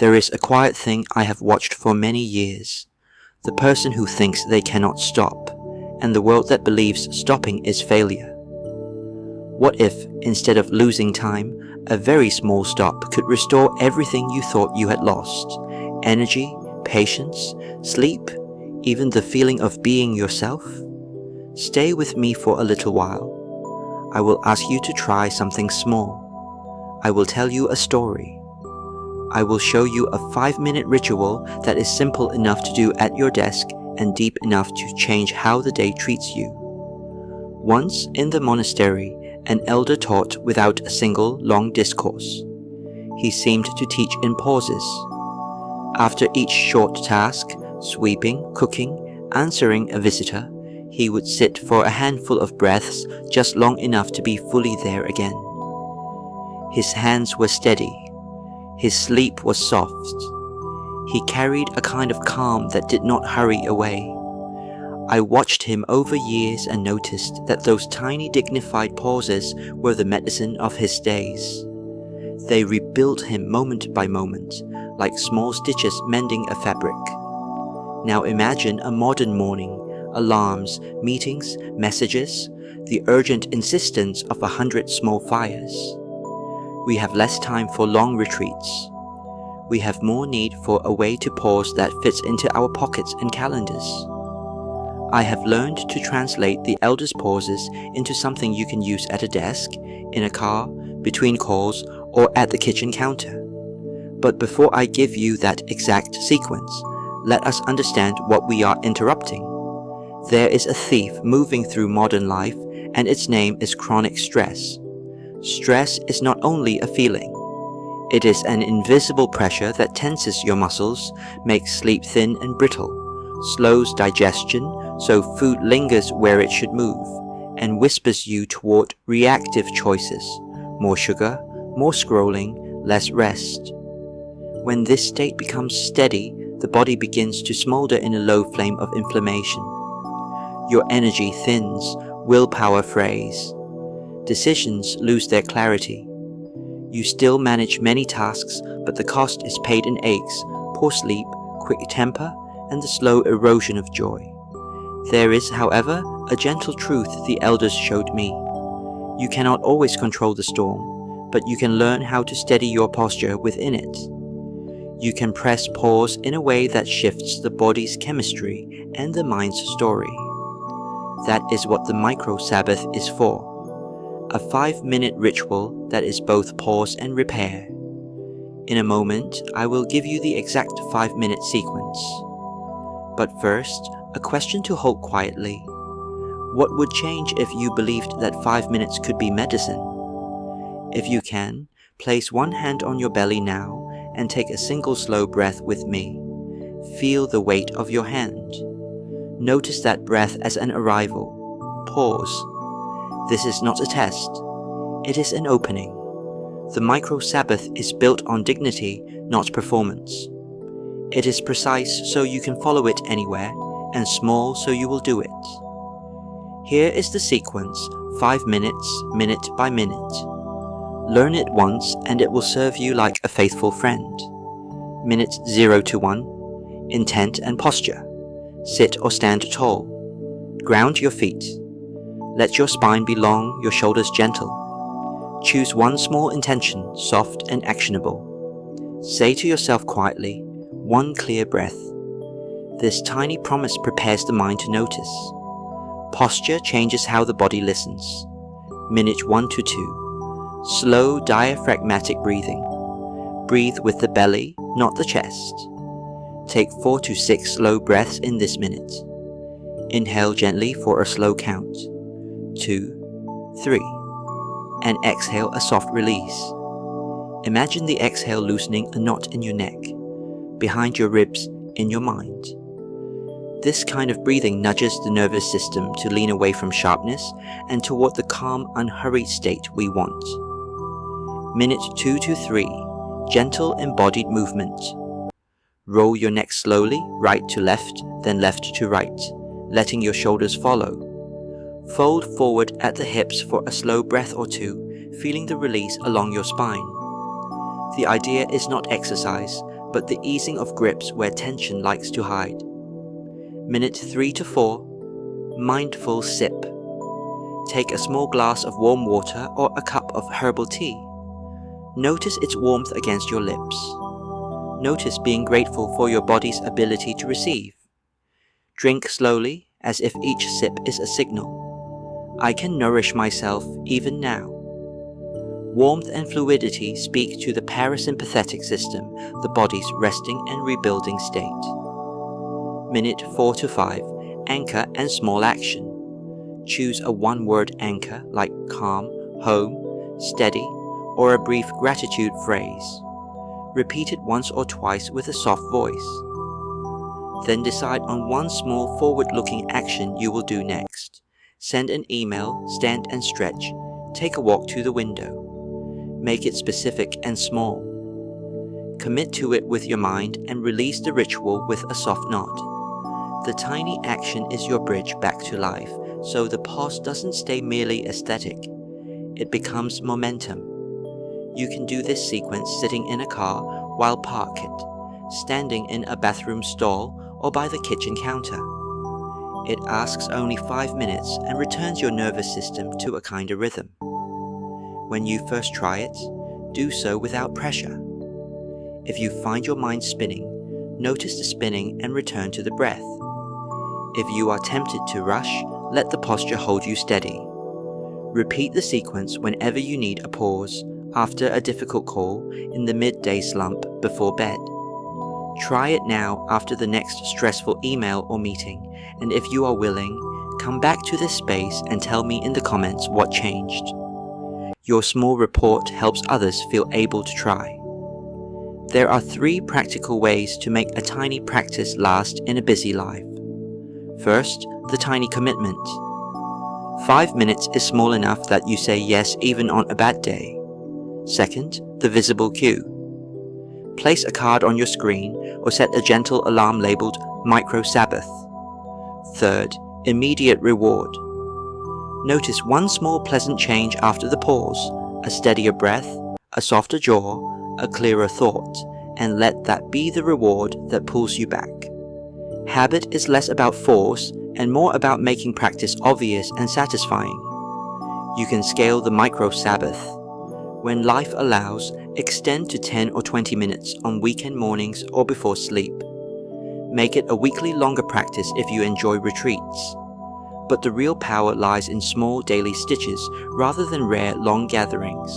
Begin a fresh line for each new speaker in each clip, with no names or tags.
There is a quiet thing I have watched for many years. The person who thinks they cannot stop, and the world that believes stopping is failure. What if, instead of losing time, a very small stop could restore everything you thought you had lost? Energy, patience, sleep, even the feeling of being yourself? Stay with me for a little while. I will ask you to try something small. I will tell you a story. I will show you a 5-minute ritual that is simple enough to do at your desk and deep enough to change how the day treats you. Once in the monastery, an elder taught without a single long discourse. He seemed to teach in pauses. After each short task, sweeping, cooking, answering a visitor, he would sit for a handful of breaths just long enough to be fully there again. His hands were steady. His sleep was soft. He carried a kind of calm that did not hurry away. I watched him over years and noticed that those tiny dignified pauses were the medicine of his days. They rebuilt him moment by moment, like small stitches mending a fabric. Now imagine a modern morning, alarms, meetings, messages, the urgent insistence of 100 small fires. We have less time for long retreats. We have more need for a way to pause that fits into our pockets and calendars. I have learned to translate the elder's pauses into something you can use at a desk, in a car, between calls, or at the kitchen counter. But before I give you that exact sequence, let us understand what we are interrupting. There is a thief moving through modern life, and its name is chronic stress. Stress is not only a feeling. It is an invisible pressure that tenses your muscles, makes sleep thin and brittle, slows digestion so food lingers where it should move, and whispers you toward reactive choices, more sugar, more scrolling, less rest. When this state becomes steady, the body begins to smolder in a low flame of inflammation. Your energy thins, willpower frays. Decisions lose their clarity. You still manage many tasks, but the cost is paid in aches, poor sleep, quick temper, and the slow erosion of joy. There is, however, a gentle truth the elders showed me. You cannot always control the storm, but you can learn how to steady your posture within it. You can press pause in a way that shifts the body's chemistry and the mind's story. That is what the Micro-Sabbath is for. A 5-minute ritual that is both pause and repair. In a moment, I will give you the exact 5-minute sequence. But first, a question to hold quietly. What would change if you believed that 5 minutes could be medicine? If you can, place one hand on your belly now and take a single slow breath with me. Feel the weight of your hand. Notice that breath as an arrival. Pause. This is not a test. It is an opening. The Micro-Sabbath is built on dignity, not performance. It is precise so you can follow it anywhere, and small so you will do it. Here is the sequence, 5 minutes, minute by minute. Learn it once and it will serve you like a faithful friend. Minute 0 to 1. Intent and posture. Sit or stand tall. Ground your feet. Let your spine be long, your shoulders gentle. Choose one small intention, soft and actionable. Say to yourself quietly, one clear breath. This tiny promise prepares the mind to notice. Posture changes how the body listens. Minute 1 to 2. Slow diaphragmatic breathing. Breathe with the belly, not the chest. Take 4 to 6 slow breaths in this minute. Inhale gently for a slow count. 2, 3. And exhale a soft release. Imagine the exhale loosening a knot in your neck, behind your ribs, in your mind. This kind of breathing nudges the nervous system to lean away from sharpness and toward the calm, unhurried state we want. Minute 2 to 3. Gentle embodied movement. Roll your neck slowly, right to left, then left to right, letting your shoulders follow. Fold forward at the hips for a slow breath or two, feeling the release along your spine. The idea is not exercise, but the easing of grips where tension likes to hide. Minute 3 to 4, mindful sip. Take a small glass of warm water or a cup of herbal tea. Notice its warmth against your lips. Notice being grateful for your body's ability to receive. Drink slowly, as if each sip is a signal. I can nourish myself even now. Warmth and fluidity speak to the parasympathetic system, the body's resting and rebuilding state. Minute 4 to 5, anchor and small action. Choose a one-word anchor like calm, home, steady, or a brief gratitude phrase. Repeat it once or twice with a soft voice. Then decide on one small forward-looking action you will do next. Send an email, stand and stretch, take a walk to the window. Make it specific and small. Commit to it with your mind and release the ritual with a soft nod. The tiny action is your bridge back to life, so the pause doesn't stay merely aesthetic. It becomes momentum. You can do this sequence sitting in a car while parked, standing in a bathroom stall, or by the kitchen counter. It asks only 5 minutes and returns your nervous system to a kinder rhythm. When you first try it, do so without pressure. If you find your mind spinning, notice the spinning and return to the breath. If you are tempted to rush, let the posture hold you steady. Repeat the sequence whenever you need a pause, after a difficult call, in the midday slump, before bed. Try it now after the next stressful email or meeting, and if you are willing, come back to this space and tell me in the comments what changed. Your small report helps others feel able to try. There are 3 practical ways to make a tiny practice last in a busy life. First, the tiny commitment. 5 minutes is small enough that you say yes even on a bad day. Second, the visible cue. Place a card on your screen or set a gentle alarm labeled Micro-Sabbath. Third, immediate reward. Notice one small pleasant change after the pause, a steadier breath, a softer jaw, a clearer thought, and let that be the reward that pulls you back. Habit is less about force and more about making practice obvious and satisfying. You can scale the Micro-Sabbath. When life allows, extend to 10 or 20 minutes on weekend mornings or before sleep. Make it a weekly longer practice if you enjoy retreats. But the real power lies in small daily stitches rather than rare long gatherings.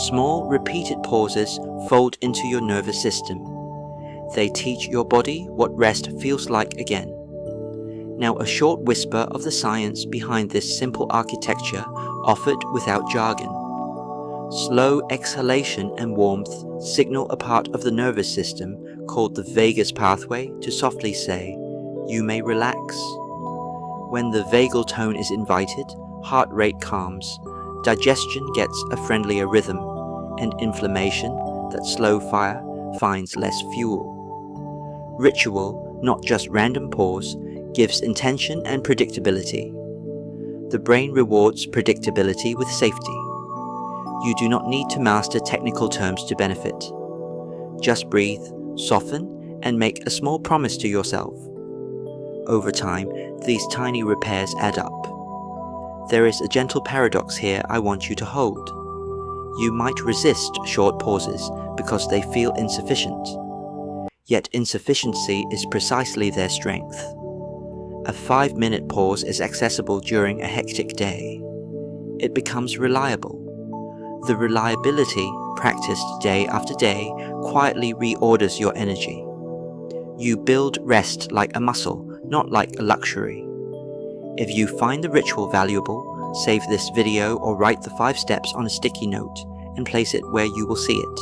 Small repeated pauses fold into your nervous system. They teach your body what rest feels like again. Now a short whisper of the science behind this simple architecture offered without jargon. Slow exhalation and warmth signal a part of the nervous system called the vagus pathway to softly say, "You may relax." When the vagal tone is invited, heart rate calms, digestion gets a friendlier rhythm, and inflammation, that slow fire, finds less fuel. Ritual, not just random pause, gives intention and predictability. The brain rewards predictability with safety. You do not need to master technical terms to benefit. Just breathe, soften, and make a small promise to yourself. Over time, these tiny repairs add up. There is a gentle paradox here I want you to hold. You might resist short pauses because they feel insufficient. Yet insufficiency is precisely their strength. A 5-minute pause is accessible during a hectic day. It becomes reliable. The reliability, practiced day after day, quietly reorders your energy. You build rest like a muscle, not like a luxury. If you find the ritual valuable, save this video or write the 5 steps on a sticky note and place it where you will see it.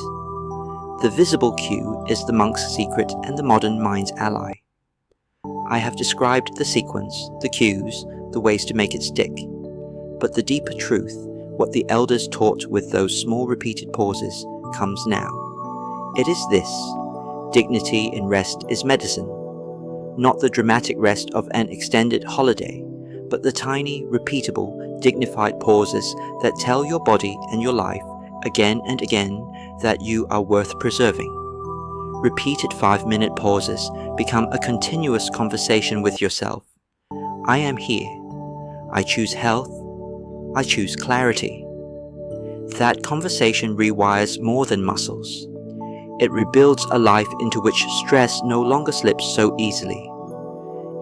The visible cue is the monk's secret and the modern mind's ally. I have described the sequence, the cues, the ways to make it stick. But the deeper truth, what the elders taught with those small repeated pauses, comes now. It is this: dignity in rest is medicine. Not the dramatic rest of an extended holiday, but the tiny, repeatable, dignified pauses that tell your body and your life, again and again, that you are worth preserving. Repeated 5-minute pauses become a continuous conversation with yourself. I am here. I choose health. I choose clarity. That conversation rewires more than muscles. It rebuilds a life into which stress no longer slips so easily.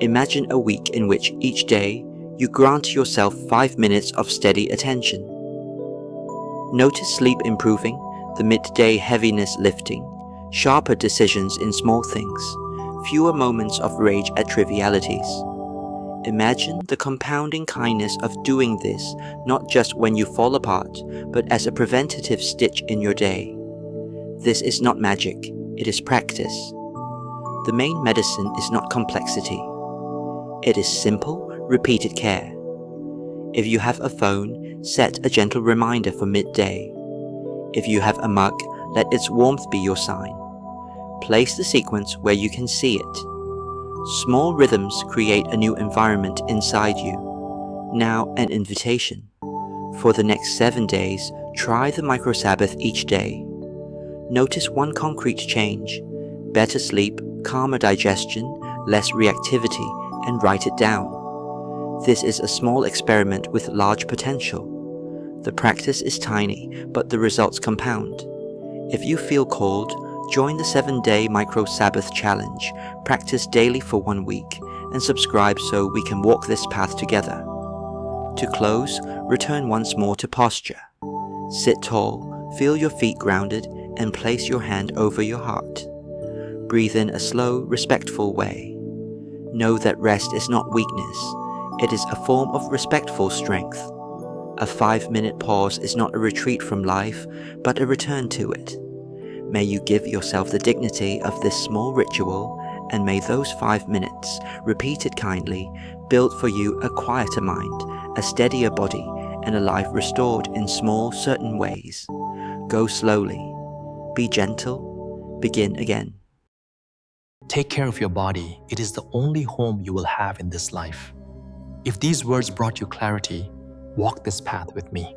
Imagine a week in which each day you grant yourself 5 minutes of steady attention. Notice sleep improving, the midday heaviness lifting, sharper decisions in small things, fewer moments of rage at trivialities. Imagine the compounding kindness of doing this not just when you fall apart, but as a preventative stitch in your day. This is not magic, it is practice. The main medicine is not complexity. It is simple, repeated care. If you have a phone, set a gentle reminder for midday. If you have a mug, let its warmth be your sign. Place the sequence where you can see it. Small rhythms create a new environment inside you. Now an invitation. For the next 7 days, try the Micro-Sabbath each day. Notice one concrete change: better sleep, calmer digestion, less reactivity, and write it down. This is a small experiment with large potential. The practice is tiny, but the results compound. If you feel called, join the 7-day Micro-Sabbath challenge, practice daily for 1 week, and subscribe so we can walk this path together. To close, return once more to posture. Sit tall, feel your feet grounded, and place your hand over your heart. Breathe in a slow, respectful way. Know that rest is not weakness, it is a form of respectful strength. A 5-minute pause is not a retreat from life, but a return to it. May you give yourself the dignity of this small ritual, and may those 5 minutes, repeated kindly, build for you a quieter mind, a steadier body, and a life restored in small, certain ways. Go slowly. Be gentle. Begin again.
Take care of your body. It is the only home you will have in this life. If these words brought you clarity, walk this path with me.